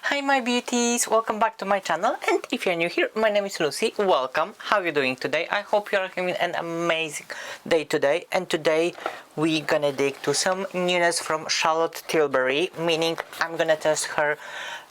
Hi my beauties, welcome back to my channel, and if you're new here, my name is Lucy. Welcome. How are you doing today? I hope you're having an amazing day today, and today we're gonna dig to some newness from Charlotte Tilbury, meaning I'm gonna test her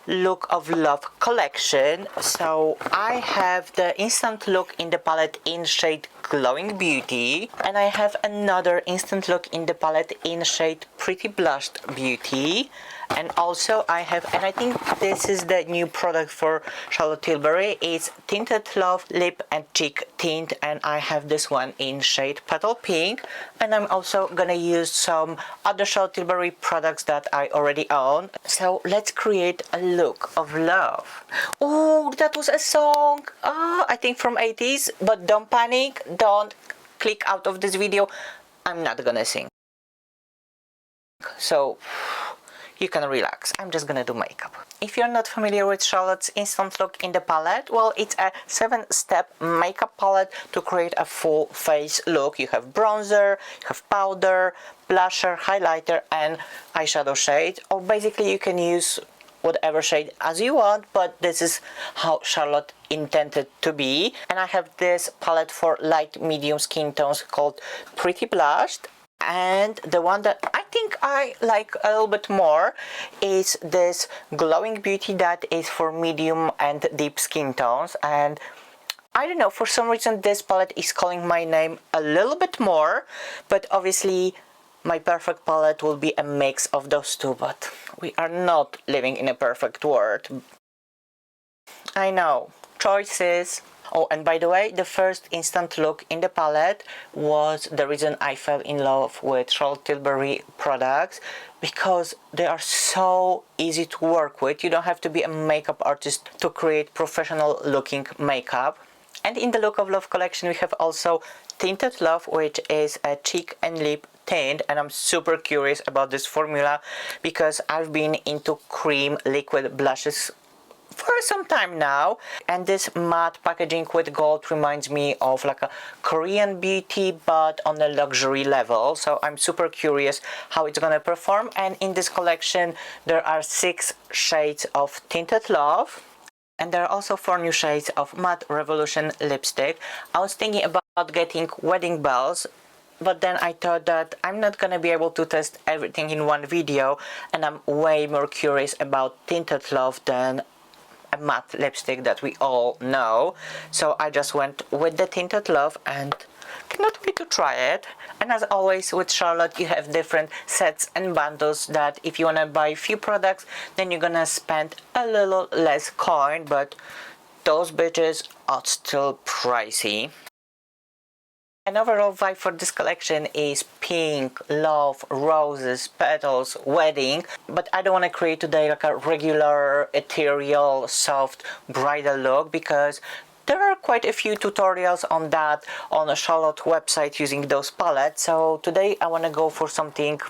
Look of Love collection. So I have the Instant Look in the palette in shade Glowing Beauty, and I have another Instant Look in the palette in shade Pretty Blushed Beauty. And also I have, and I think this is the new product for Charlotte Tilbury, it's Tinted Love Lip and Cheek Tint, and I have this one in shade Petal Pink. And I'm also gonna use some other Charlotte Tilbury products that I already own. So let's create a look of love. Oh, that was a song, I think from 80s, but don't panic, don't click out of this video. I'm not gonna sing. So you can relax. I'm just gonna do makeup. If you're not familiar with Charlotte's Instant Look in the palette, well, it's a 7-step makeup palette to create a full face look. You have bronzer, you have powder, blusher, highlighter, and eyeshadow shade. Or basically you can use whatever shade as you want, but this is how Charlotte intended to be. And I have this palette for light medium skin tones called Pretty Blushed. And the one that I think I like a little bit more is this Glowing Beauty that is for medium and deep skin tones. And I don't know, for some reason this palette is calling my name a little bit more, but obviously my perfect palette will be a mix of those two, but we are not living in a perfect world. I know, choices. Oh, and by the way, the first Instant Look in the palette was the reason I fell in love with Charlotte Tilbury products, because they are so easy to work with. You don't have to be a makeup artist to create professional looking makeup. And in the Look of Love collection we have also Tinted Love, which is a cheek and lip tint, and I'm super curious about this formula because I've been into cream liquid blushes for some time now, and this matte packaging with gold reminds me of like a Korean beauty but on a luxury level. So I'm super curious how it's gonna perform. And in this collection there are 6 shades of Tinted Love, and there are also 4 new shades of Matte Revolution lipstick. I was thinking about getting Wedding Bells, but then I thought that I'm not gonna be able to test everything in one video, and I'm way more curious about Tinted Love than a matte lipstick that we all know. So I just went with the Tinted Love and cannot wait to try it. And as always with Charlotte, you have different sets and bundles that if you want to buy a few products, then you're gonna spend a little less coin, but those bitches are still pricey. An overall vibe for this collection is pink, love, roses, petals, wedding, but I don't want to create today like a regular, ethereal, soft bridal look because there are quite a few tutorials on that on the Charlotte website using those palettes. So today I want to go for something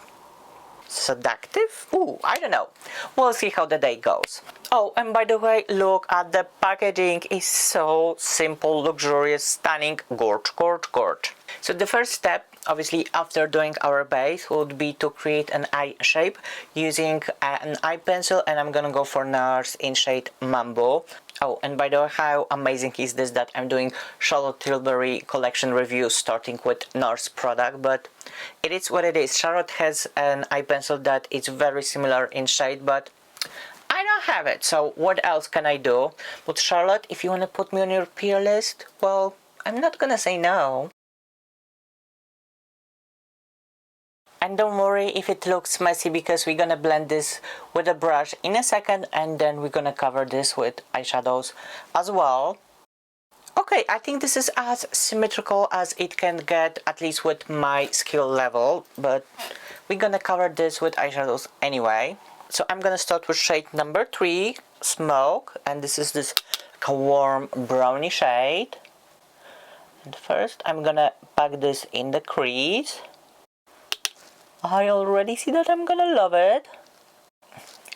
seductive? Ooh, I don't know. We'll see how the day goes. Oh, and by the way, look at the packaging. It's so simple, luxurious, stunning, gorge, gorge, gorge. So the first step, obviously after doing our base, would be to create an eye shape using an eye pencil, and I'm gonna go for NARS in shade Mambo. Oh, and by the way, how amazing is this that I'm doing Charlotte Tilbury collection reviews starting with NARS product, but it is what it is. Charlotte has an eye pencil that is very similar in shade, but I don't have it, so what else can I do? But Charlotte, if you want to put me on your peer list, well, I'm not gonna say no. And don't worry if it looks messy because we're gonna blend this with a brush in a second, and then we're gonna cover this with eyeshadows as well. Okay, I think this is as symmetrical as it can get, at least with my skill level, but we're gonna cover this with eyeshadows anyway. So I'm gonna start with shade number 3, Smoke, and this is this warm brownie shade. And first I'm gonna pack this in the crease. I already see that I'm gonna love it.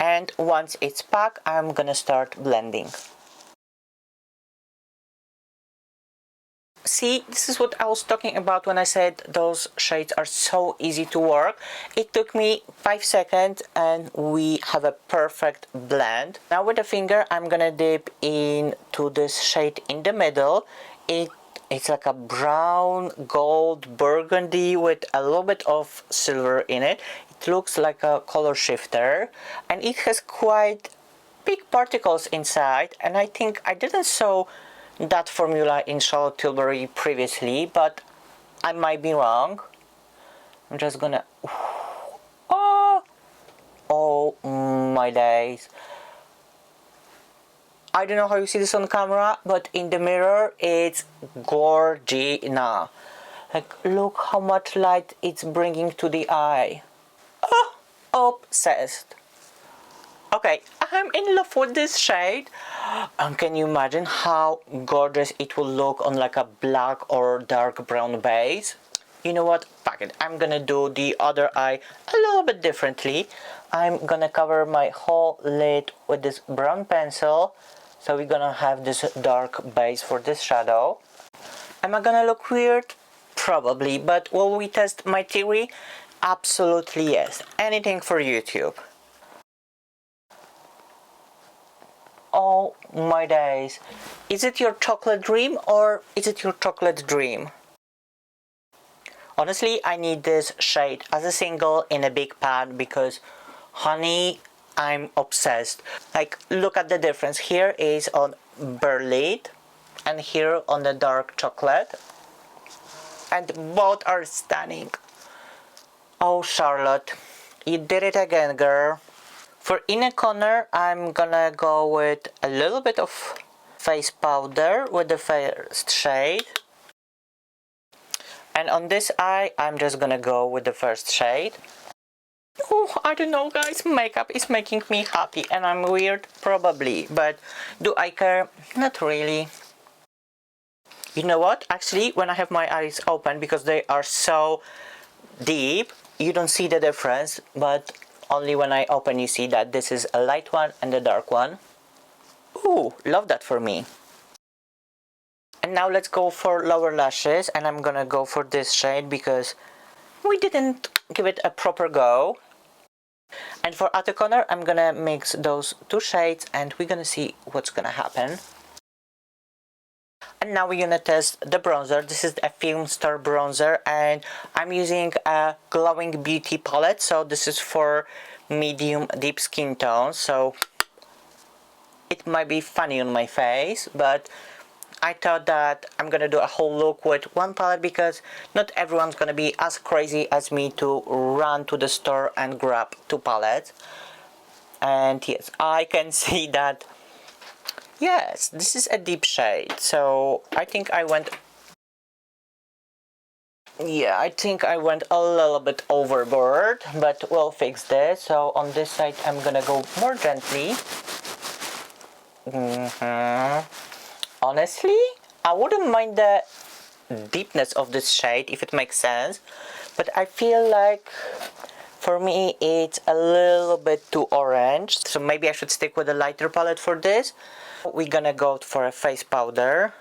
And once it's packed, I'm gonna start blending. See, this is what I was talking about when I said those shades are so easy to work. It took me 5 seconds and we have a perfect blend. Now with the finger I'm gonna dip into this shade in the middle. It's like a brown, gold, burgundy with a little bit of silver in it. It looks like a color shifter and it has quite big particles inside, and I think I didn't saw that formula in Charlotte Tilbury previously, but I might be wrong. I'm just gonna... Oh my days. I don't know how you see this on camera, but in the mirror it's gorgeous. Like, look how much light it's bringing to the eye. Obsessed. Okay, I'm in love with this shade. And can you imagine how gorgeous it will look on like a black or dark brown base? You know what? Fuck it. I'm gonna do the other eye a little bit differently. I'm gonna cover my whole lid with this brown pencil. So we're gonna have this dark base for this shadow. Am I gonna look weird? Probably, but will we test my theory? Absolutely yes. Anything for YouTube. Oh my days. Is it your chocolate dream or is it your chocolate dream? Honestly, I need this shade as a single in a big pan because, honey, I'm obsessed. Like, look at the difference. Here is on Berlin and here on the dark chocolate. And both are stunning. Oh, Charlotte, you did it again, girl. For inner corner, I'm gonna go with a little bit of face powder with the first shade. And on this eye, I'm just gonna go with the first shade. Oh, I don't know, guys, makeup is making me happy and I'm weird, probably. But do I care? Not really. You know what? Actually, when I have my eyes open, because they are so deep, you don't see the difference, but only when I open you see that this is a light one and a dark one. Ooh, love that for me. And now let's go for lower lashes, and I'm gonna go for this shade because we didn't give it a proper go. And for outer corner, I'm gonna mix those two shades and we're gonna see what's gonna happen. And now we're gonna test the bronzer. This is a Film Star bronzer and I'm using a Glowing Beauty palette. So this is for medium deep skin tones. So it might be funny on my face, but I thought that I'm gonna do a whole look with one palette because not everyone's gonna be as crazy as me to run to the store and grab two palettes. And yes, I can see that. Yes, this is a deep shade, so I think I went a little bit overboard, but we'll fix this. So on this side I'm gonna go more gently. Honestly, I wouldn't mind the deepness of this shade if it makes sense, but I feel like for me it's a little bit too orange, so maybe I should stick with a lighter palette for this. We're gonna go for a face powder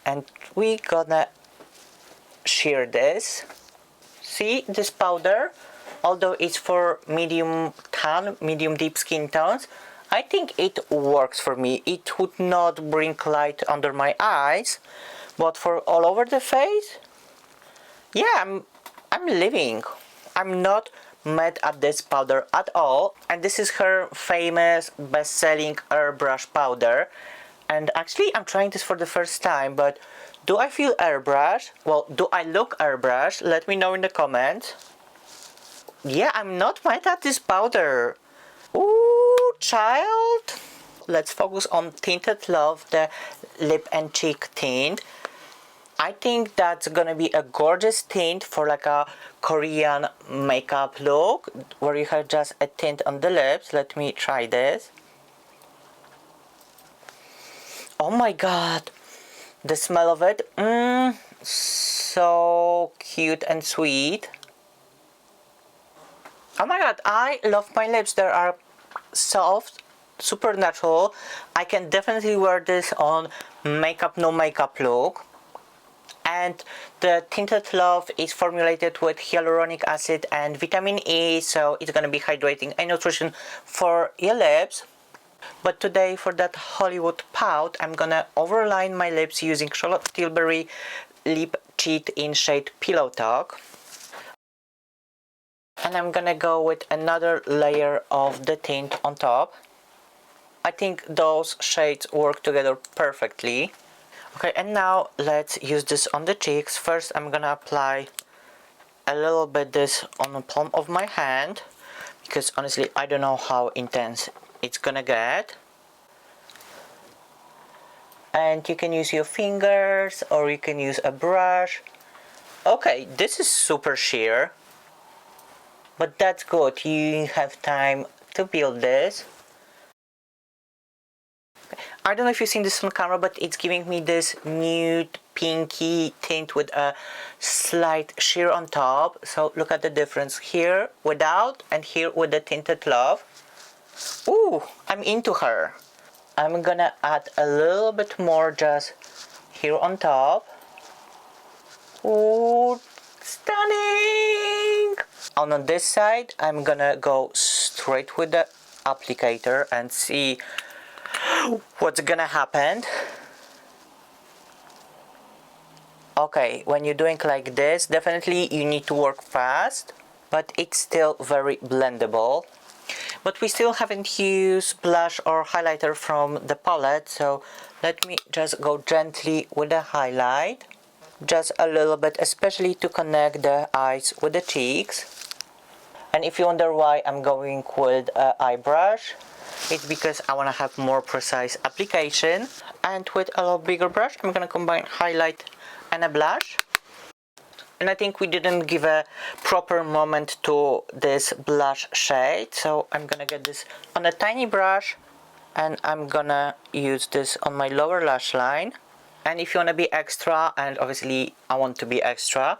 and we're gonna sheer this. See this powder, although it's for medium tan, medium deep skin tones, I think it works for me. It would not bring light under my eyes, but for all over the face, yeah, I'm living. I'm not mad at this powder at all, and this is her famous best-selling Airbrush Powder. And actually I'm trying this for the first time, but do I feel airbrush? Well, do I look airbrush? Let me know in the comments. Yeah, I'm not mad at this powder. Ooh, child. Let's focus on Tinted Love, the lip and cheek tint. I think that's gonna be a gorgeous tint for like a Korean makeup look where you have just a tint on the lips. Let me try this. Oh my god, the smell of it, so cute and sweet. Oh my god, I love my lips. They are soft, super natural. I can definitely wear this on makeup no makeup look. and the Tinted Love is formulated with hyaluronic acid and vitamin E, so it's gonna be hydrating and nutrition for your lips. But today, for that Hollywood pout, I'm gonna overline my lips using Charlotte Tilbury Lip Cheat in shade Pillow Talk. And I'm gonna go with another layer of the tint on top. I think those shades work together perfectly. Okay, and now let's use this on the cheeks. First, I'm gonna apply a little bit this on the palm of my hand, because honestly, I don't know how intense it's gonna get. And you can use your fingers or you can use a brush. Okay, this is super sheer, but that's good. You have time to build this. I don't know if you've seen this on camera, but it's giving me this nude pinky tint with a slight sheer on top. So look at the difference here without and here with the Tinted Love. Ooh, I'm into her. I'm gonna add a little bit more just here on top. Ooh, stunning! On this side, I'm gonna go straight with the applicator and see what's gonna happen. Okay, when you're doing like this, definitely you need to work fast, but it's still very blendable. But we still haven't used blush or highlighter from the palette, so let me just go gently with the highlight, just a little bit, especially to connect the eyes with the cheeks. And if you wonder why I'm going with an eye brush, it's because I want to have more precise application. And with a little bigger brush, I'm going to combine highlight and a blush. And I think we didn't give a proper moment to this blush shade, so I'm gonna get this on a tiny brush and I'm gonna use this on my lower lash line. And if you want to be extra, and obviously I want to be extra,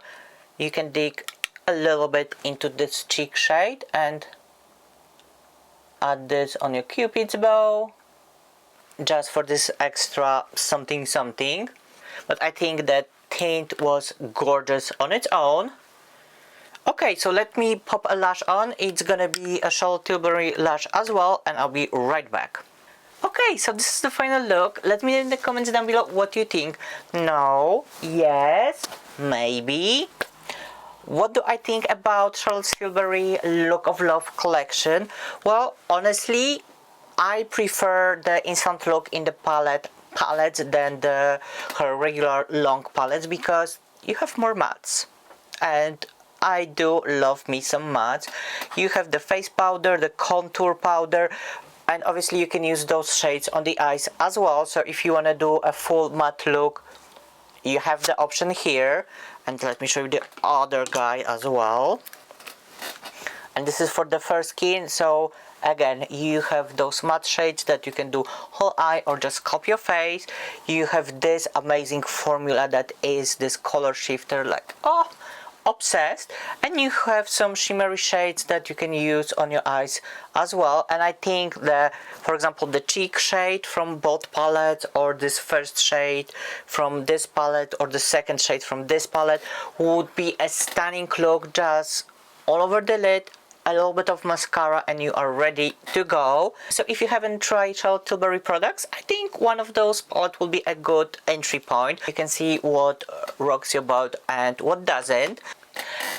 you can dig a little bit into this cheek shade and add this on your cupid's bow, just for this extra something something. But I think that tint was gorgeous on its own. Okay, so let me pop a lash on. It's gonna be a Charlotte Tilbury lash as well, and I'll be right back. Okay, so this is the final look. Let me know in the comments down below what you think. No, yes, maybe. What do I think about Charlotte Tilbury Look of Love collection? Well, honestly, I prefer the instant look in the palettes than her regular long palettes, because you have more mattes, and I do love me some mattes. You have the face powder, the contour powder, and obviously you can use those shades on the eyes as well. So if you want to do a full matte look, you have the option here. And let me show you the other guy as well. And this is for the fair skin, so again, you have those matte shades that you can do whole eye or just sculpt your face. You have this amazing formula that is this color shifter, like, oh, obsessed. And you have some shimmery shades that you can use on your eyes as well. And I think that, for example, the cheek shade from both palettes, or this first shade from this palette, or the second shade from this palette, would be a stunning look, just all over the lid, a little bit of mascara, and you are ready to go. So if you haven't tried Charlotte Tilbury products, I think one of those palettes will be a good entry point. You can see what rocks your boat and what doesn't.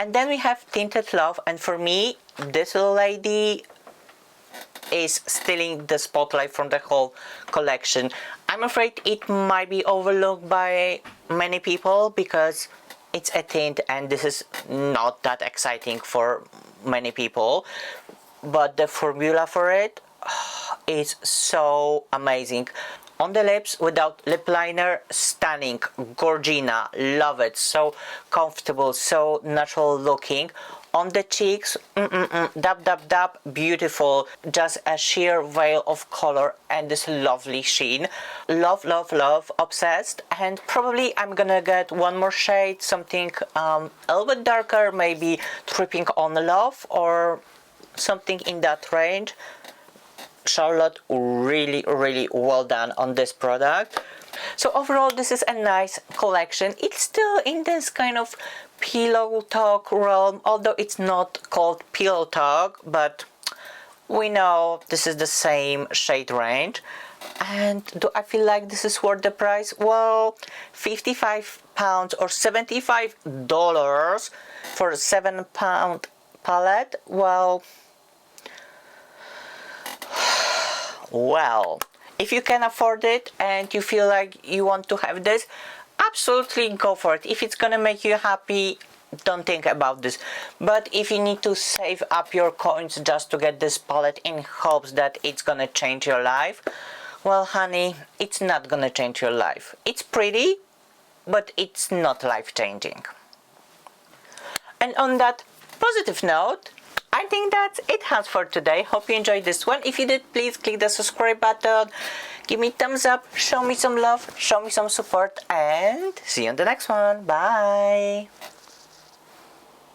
And then we have Tinted Love, and for me, this little lady is stealing the spotlight from the whole collection. I'm afraid it might be overlooked by many people because it's a tint and this is not that exciting for many people, but the formula for it is so amazing. On the lips, without lip liner, stunning, Gorgina, love it, so comfortable, so natural looking. On the cheeks, dab dab dab, beautiful, just a sheer veil of color and this lovely sheen. Love, love, love, obsessed. And probably I'm gonna get one more shade, something a little bit darker, maybe Tripping on Love or something in that range. Charlotte, really well done on this product. So overall, this is a nice collection. It's still in this kind of pillow talk realm, although it's not called pillow talk, but we know this is the same shade range. And do I feel like this is worth the price? Well, £55 or $75 for a 7-pound palette. Well, if you can afford it and you feel like you want to have this, absolutely go for it. If it's gonna make you happy, don't think about this. But if you need to save up your coins just to get this palette in hopes that it's gonna change your life, well, honey, it's not gonna change your life. It's pretty, but it's not life-changing. And on that positive note, I think that's it has for today. Hope you enjoyed this one. If you did, please click the subscribe button, give me thumbs up, show me some love, show me some support, and see you on the next one. Bye.